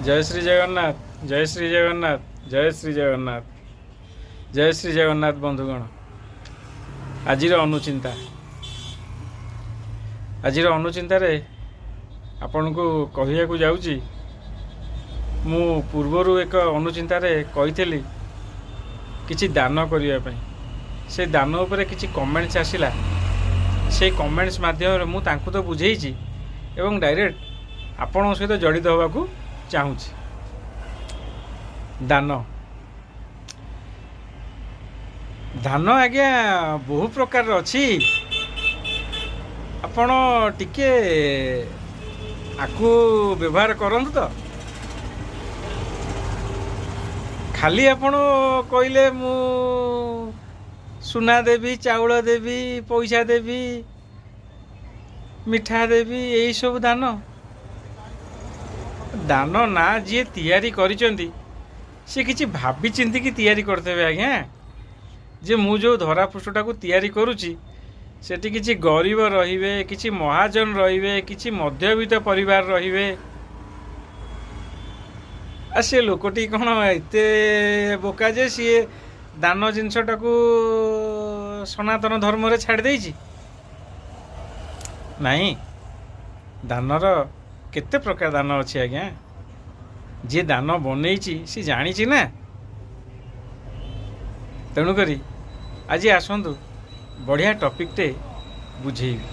जय श्री जगन्नाथ जय श्री जगन्नाथ जय श्री जगन्नाथ जय श्री जगन्नाथ बंधुगण। आज अनुचिंतार आपण को कहया को जाऊँगी। मु पूर्वर एक अनुचिंतार कही किसी दान करने से दान उपरे किसी कमेंट्स आसिला। से कमेंट्स माध्यम मु तांकु तो बुझेइछि एवं डायरेक्ट आपण सहित जड़ित होबाकू चाहूँगी। दान धान आज्ञा बहु प्रकार अच्छी। आपण टिके आकु व्यवहार करंतु तो खाली आपण कहले मु सुना देवी चाउल देवी पैसा देवी मिठा देवी यही सब दान दान ना जी तैयारी करिसेंती से किछि भाबी चिंती की तैयारी करते आज्ञा। जे मु जो धरा पृष्ठटा को तैयारी करुची सेठी किछि गरीब रहिबे किछि महाजन रहिबे किछि मध्यवित्त परिवार रहिबे। आ से लोकटी कौन एते बोका जे सी दान जिनसटा को सनातन धर्म रे छाड़ देइछि। नहीं दानर केते प्रकार दान अच्छी आज्ञा। जे दान बनईची सी जानी ना। तेणुक आज आसतु बढ़िया टॉपिकटे बुझेबी।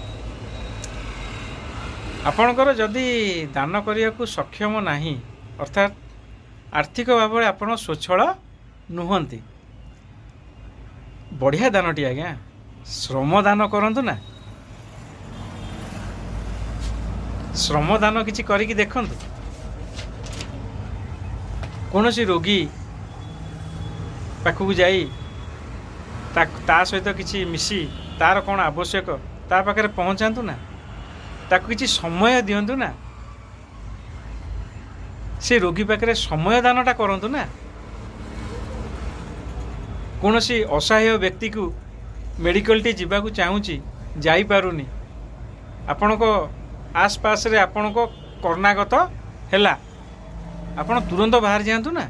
आपणकर जदि दान करने को सक्षम नहीं अर्थात आर्थिक भाव में आप स्वच्छल नुहंती बढ़िया दानटी आज्ञा श्रम दान करंतु ना। श्रम दान किसी करिकी देखंतु। कौनसी रोगी पाखक जाई ता सहित किसी मिसी तार कौन आवश्यक ता पाखे पहुँचातु ना। ताकू किसी समय दिंतु ना। से रोगी पाखे समय दानटा करंतु ना। कौनसी असहाय व्यक्ति को मेडिकल टी जीवाकू चाहूँगी जाई पारुनी आपण को आसपास रे आपण को कर्णागत हैला आपण तुरंत बाहर जातु ना।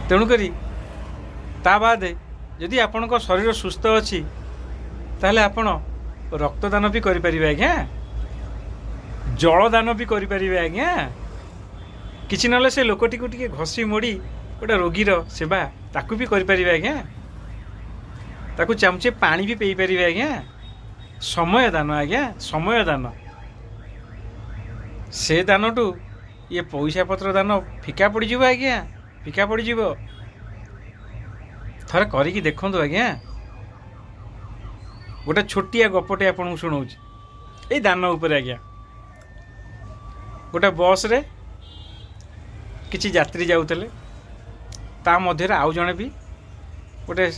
तेणुकरी ता बाद यदि आपण को शरीर सुस्थ अच्छी ताहले आपण रक्तदान भी करि परिबे आज्ञा। जलदान भी करि परिबे आज्ञा। किछि नले से लोकटी को टिके घसी मोड़ी गोटे रोगीर सेवा ताकू भी करि परिबे आज्ञा। ताकू चामचे पानी भी पी परिबे आज्ञा। समय दान आज्ञा समय दान से दानटू ये पैसा पत्र दान फिका पड़ आज्ञा फिका पड़ थर करिकी देखंतु आज्ञा। गोटे छोटिया गपटे आपन शुणाऊँ ये दान उपर आज्ञा। गोटे बस रे किछि यात्री जाउतले ता मध्य आउ जणे भी गोटे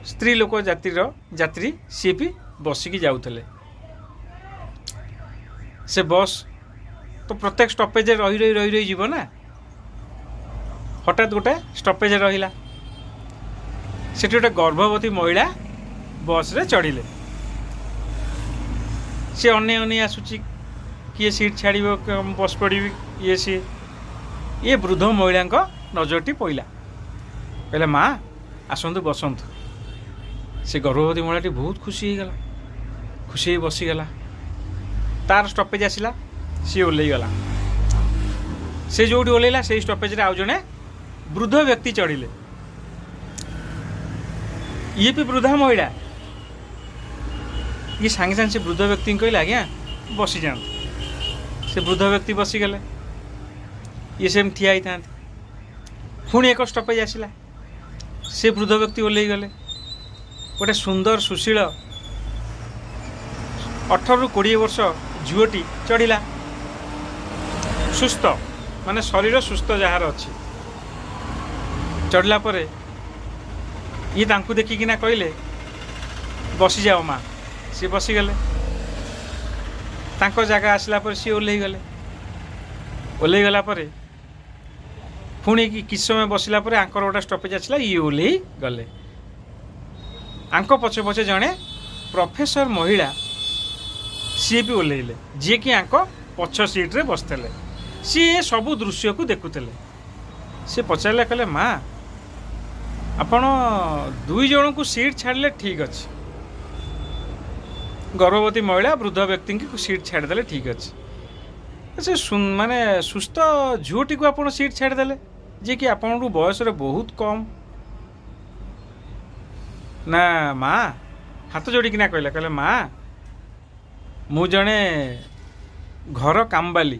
स्त्री लोक यात्री सी भी बसिकी जाउतले। से बस तो प्रत्येक स्टपेज रही रही रही रही जीव ना। हठात गोटे स्टपेज रहिला सेठी गोटे गर्भवती महिला बस रे चढ़िले। से अने अने आसुची किए सीट छाड़ बस पड़ी ये सी ये वृद्ध महिला नजरटी पइला। कहले माँ आसतु बसंतु। से गर्भवती महिलाटी बहुत खुशी हो गला। खुशी हो बसीगला। तार स्टपेज आसला सी ओल्लै गला। से जो ओल्लैला से स्टपेज रे आउ जणे वृद्ध व्यक्ति चढ़िले। ये भी वृद्धा महिला ये सांगे सांगे से वृद्ध व्यक्ति कहले आज्ञा बसी जाते। से वृद्ध व्यक्ति बसीगले। ये सेम ठिया ही था। पुणी एक स्टपेज आसला से वृद्ध व्यक्ति ओल्लै गले। गोटे सुंदर सुशील 18 ରୁ 20 वर्ष झुओटी चढ़िला। सुस्थ माने शरीर सुस्थ जार अच्छी चढ़ला परे ये तांकु देखिकिना कहले बसी जाओ माँ। सी बसीगले। तांको जगह आसला पर सी ओल्लै गले। ओल्लै गला परे पुणी किछ समय बसला परे आंकर गोटे स्टपेज आसला ये ओल्लै गले। आंक पछे पछे जड़े प्रोफेसर महिला सी भी ओल्लैले जी कि आंक पछ सीट्रे बसते सी सबू दृश्य को देखुले सी पचारे कहले माँ आपण 2 जन को सीट छाड़े ठीक अच्छे गर्भवती महिला वृद्ध व्यक्ति को सीट छाड़देले ठीक अच्छे से माने सुस्थ झीटी को आप सीट छाड़देले जे कि आपण बयस बहुत कम ना माँ हाथ जोड़िकिना कहले माँ मु जड़े घर कामबाली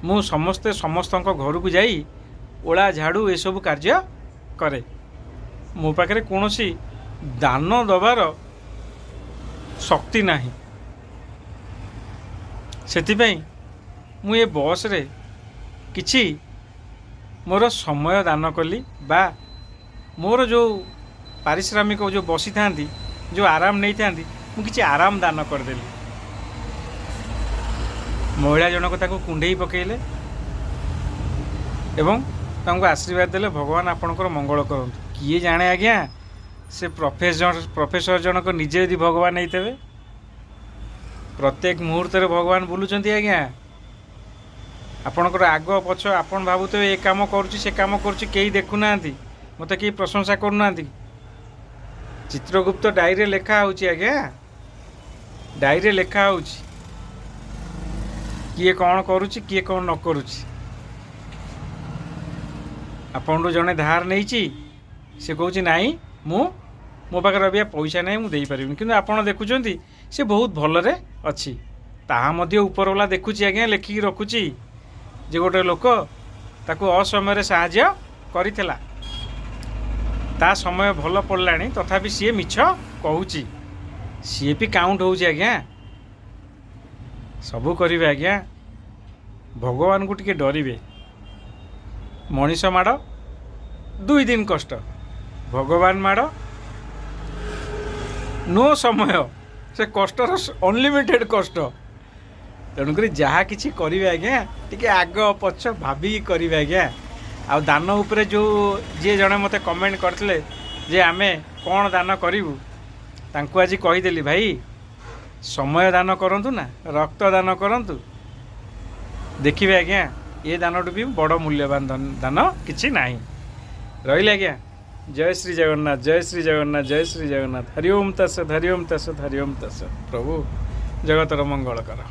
मु समस्ते समस्त घर को जाई ओला झाड़ू ये सब कार्य करे मो पाखे कौन दान दबार शक्ति नहीं से मु ये बस रे किछि मोर समय दान कली बा मोर जो पारिश्रमिक जो बसी था जो आराम नहीं था मुझे आराम दान करदेली महिला जनक ताको कुंडे पकेले एवं तांको आशीर्वाद देले भगवान आपणकर मंगल करंतु किए जाने आज्ञा से प्रोफेसर जनक निजे यदि भगवान नहीं थे प्रत्येक मुहूर्त भगवान बुलुचंती आज्ञा आपणकर आग पछ आपन भावुते ए काम करुच्ची से काम करुच्ची केही देखुना मत केही प्रशंसा करूना चित्रगुप्त डायरी लेखा होची आज्ञा डायरी लेखा होची किए कौन करुच्ची किए कौन न करुच्ची आपन जड़े धार नहीं से कौच नाई मो पाखे रबिया पैसा नहीं मुझे पारिनी कि आपड़ देखुं से बहुत भलरे अच्छी ताहा मध्य उपरवाला देखुची आज्ञा लेखिकी रखुची जे गोटे लोक ताकू असमय साहाय्य करिथिला ता समय भल पड़लानी तथापि सी मिछ कहूची सी भी काउंट होउची आज्ञा सबू करिवे आज्ञा भगवान को टिके डरिवे मनीष माड़ 2 दिन कष्ट भगवान माड़ नो समय से कष्टर अनलिमिटेड कष्ट तेणुक जहाँ किसी करेंगे आज्ञा टी आग पछ भाविकी करेंगे आज्ञा आ दान उपरे जो जी जड़े मत कमेंट करते जे आमे कौन दान करूँ तांकु आज कहीदेली भाई समय दान करंतु ना रक्त दान करंतु देखिए आज्ञा ये दानटू भी बड़ मूल्यवान दान किसी नहीं रही आज्ञा जय श्री जगन्नाथ जय श्री जगन्नाथ जय श्री जगन्नाथ हरिओम तत्सत हरिओम तत्सत हरिओम तत्सत प्रभु जगतर मंगल कर।